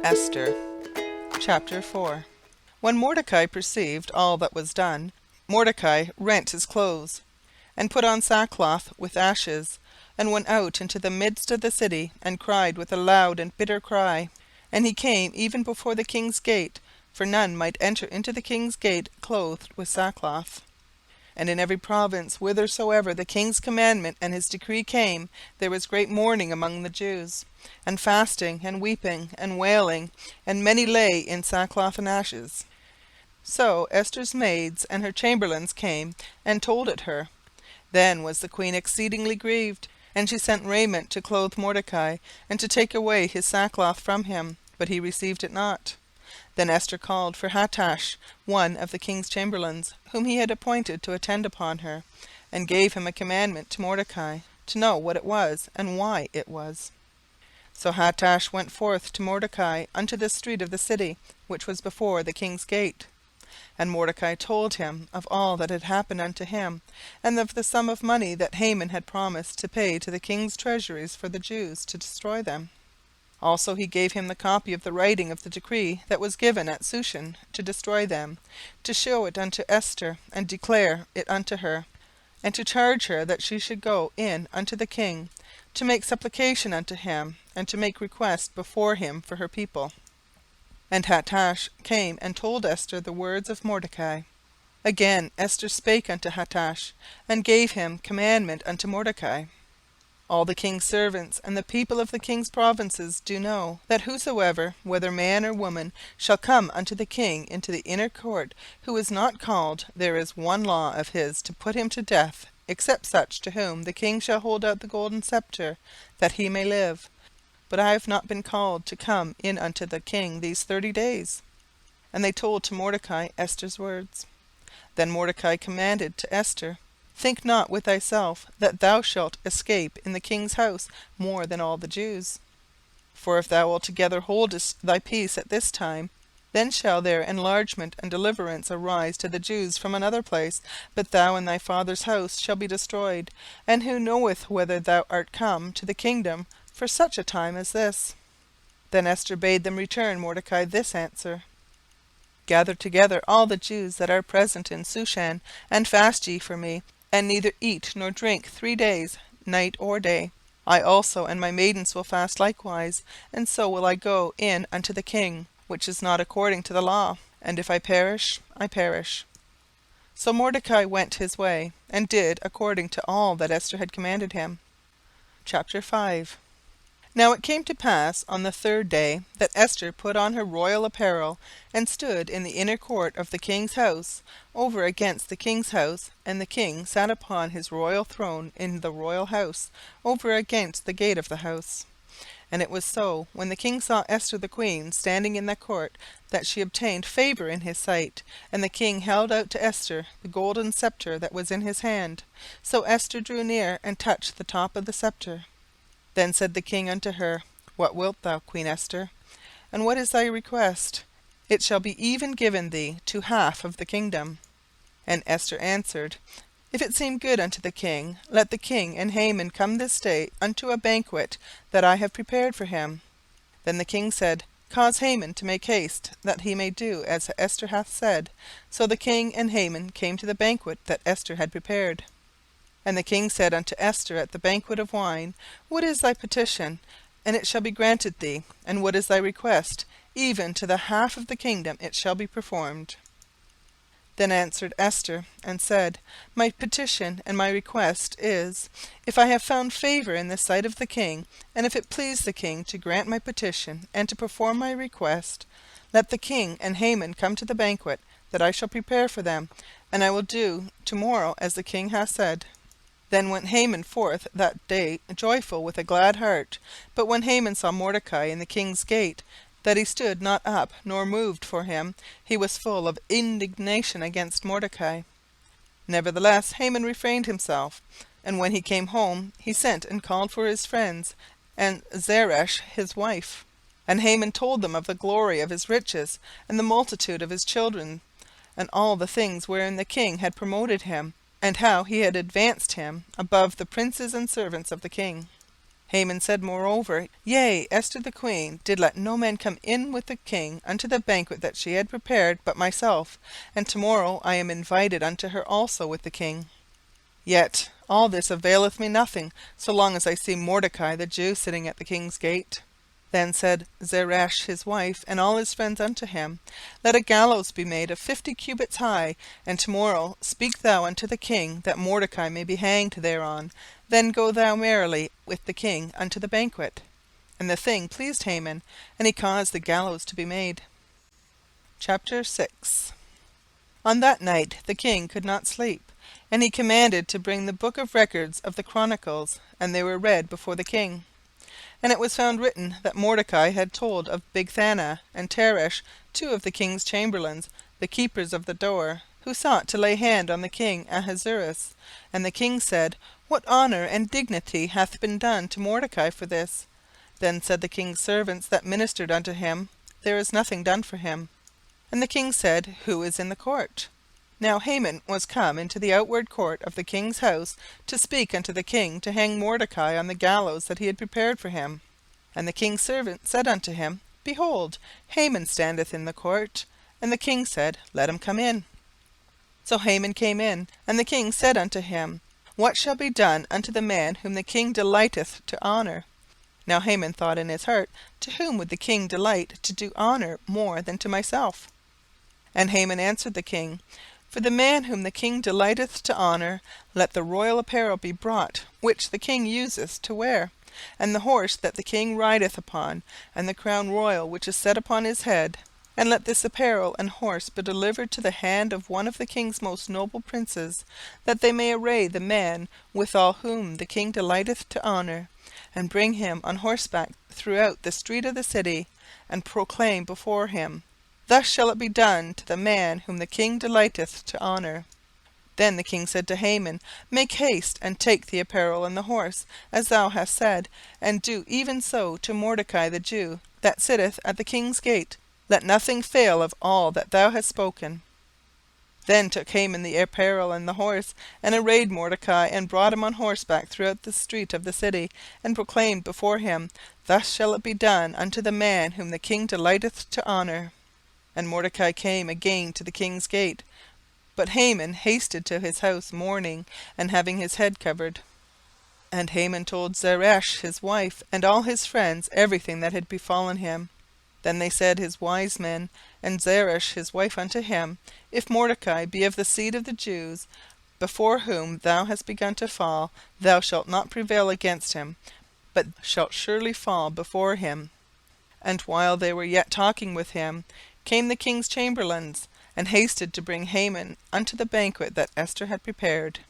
Ester. Chapter 4. When Mordecai perceived all that was done, Mordecai rent his clothes, and put on sackcloth with ashes, and went out into the midst of the city, and cried with a loud and bitter cry. And he came even before the king's gate, for none might enter into the king's gate clothed with sackcloth. And in every province whithersoever the king's commandment and his decree came, there was great mourning among the Jews, and fasting, and weeping, and wailing, and many lay in sackcloth and ashes. So Esther's maids and her chamberlains came and told it her. Then was the queen exceedingly grieved, and she sent raiment to clothe Mordecai, and to take away his sackcloth from him, but he received it not. Then Esther called for Hattash, one of the king's chamberlains, whom he had appointed to attend upon her, and gave him a commandment to Mordecai, to know what it was, and why it was. So Hattash went forth to Mordecai unto the street of the city, which was before the king's gate. And Mordecai told him of all that had happened unto him, and of the sum of money that Haman had promised to pay to the king's treasuries for the Jews, to destroy them. Also he gave him the copy of the writing of the decree that was given at Shushan to destroy them, to shew it unto Esther, and declare it unto her, and to charge her that she should go in unto the king, to make supplication unto him, and to make request before him for her people. And Hattash came and told Esther the words of Mordecai. Again Esther spake unto Hattash, and gave him commandment unto Mordecai. All the king's servants and the people of the king's provinces do know, that whosoever, whether man or woman, shall come unto the king into the inner court, who is not called, there is one law of his to put him to death, except such to whom the king shall hold out the golden scepter, that he may live. But I have not been called to come in unto the king these 30 days. And they told to Mordecai Esther's words. Then Mordecai commanded to Esther, Think not with thyself that thou shalt escape in the king's house more than all the Jews. For if thou altogether holdest thy peace at this time, then shall there enlargement and deliverance arise to the Jews from another place, but thou and thy father's house shall be destroyed. And who knoweth whether thou art come to the kingdom for such a time as this? Then Esther bade them return Mordecai this answer. Gather together all the Jews that are present in Shushan, and fast ye for me, and neither eat nor drink 3 days, night or day. I also and my maidens will fast likewise, and so will I go in unto the king, which is not according to the law. And if I perish, I perish. So Mordecai went his way, and did according to all that Esther had commanded him. Chapter 5. Now it came to pass on the 3rd day that Esther put on her royal apparel, and stood in the inner court of the king's house, over against the king's house, and the king sat upon his royal throne in the royal house, over against the gate of the house. And it was so, when the king saw Esther the queen standing in the court, that she obtained favour in his sight, and the king held out to Esther the golden scepter that was in his hand. So Esther drew near, and touched the top of the scepter. Then said the king unto her, What wilt thou, Queen Esther? And what is thy request? It shall be even given thee to half of the kingdom. And Esther answered, If it seem good unto the king, let the king and Haman come this day unto a banquet that I have prepared for him. Then the king said, Cause Haman to make haste, that he may do as Esther hath said. So the king and Haman came to the banquet that Esther had prepared. And the king said unto Esther at the banquet of wine, What is thy petition? And it shall be granted thee. And what is thy request? Even to the half of the kingdom it shall be performed. Then answered Esther, and said, My petition and my request is, if I have found favour in the sight of the king, and if it please the king to grant my petition and to perform my request, let the king and Haman come to the banquet that I shall prepare for them, and I will do tomorrow as the king hath said. Then went Haman forth that day joyful with a glad heart. But when Haman saw Mordecai in the king's gate, that he stood not up nor moved for him, he was full of indignation against Mordecai. Nevertheless Haman refrained himself. And when he came home, he sent and called for his friends, and Zeresh his wife. And Haman told them of the glory of his riches, and the multitude of his children, and all the things wherein the king had promoted him, and how he had advanced him above the princes and servants of the king. Haman said moreover, Yea, Esther the queen did let no man come in with the king unto the banquet that she had prepared but myself, and tomorrow I am invited unto her also with the king. Yet all this availeth me nothing, so long as I see Mordecai the Jew sitting at the king's gate. Then said Zeresh his wife and all his friends unto him, Let a gallows be made of 50 cubits high, and tomorrow speak thou unto the king, that Mordecai may be hanged thereon. Then go thou merrily with the king unto the banquet. And the thing pleased Haman, and he caused the gallows to be made. Chapter 6. On that night the king could not sleep, and he commanded to bring the book of records of the Chronicles, and they were read before the king. And it was found written that Mordecai had told of Bigthana and Teresh, 2 of the king's chamberlains, the keepers of the door, who sought to lay hand on the king Ahasuerus. And the king said, What honour and dignity hath been done to Mordecai for this? Then said the king's servants that ministered unto him, There is nothing done for him. And the king said, Who is in the court? Now Haman was come into the outward court of the king's house to speak unto the king to hang Mordecai on the gallows that he had prepared for him. And the king's servant said unto him, Behold, Haman standeth in the court. And the king said, Let him come in. So Haman came in, and the king said unto him, What shall be done unto the man whom the king delighteth to honour? Now Haman thought in his heart, To whom would the king delight to do honour more than to myself? And Haman answered the king, For the man whom the king delighteth to honour, let the royal apparel be brought, which the king useth to wear, and the horse that the king rideth upon, and the crown royal which is set upon his head. And let this apparel and horse be delivered to the hand of one of the king's most noble princes, that they may array the man withal whom the king delighteth to honour, and bring him on horseback throughout the street of the city, and proclaim before him, Thus shall it be done to the man whom the king delighteth to honour. Then the king said to Haman, Make haste, and take the apparel and the horse, as thou hast said, and do even so to Mordecai the Jew, that sitteth at the king's gate. Let nothing fail of all that thou hast spoken. Then took Haman the apparel and the horse, and arrayed Mordecai, and brought him on horseback throughout the street of the city, and proclaimed before him, Thus shall it be done unto the man whom the king delighteth to honour. And Mordecai came again to the king's gate. But Haman hasted to his house mourning, and having his head covered. And Haman told Zeresh his wife and all his friends everything that had befallen him. Then they said his wise men and Zeresh his wife unto him, If Mordecai be of the seed of the Jews, before whom thou hast begun to fall, thou shalt not prevail against him, but shalt surely fall before him. And while they were yet talking with him, came the king's chamberlains, and hasted to bring Haman unto the banquet that Ester had prepared.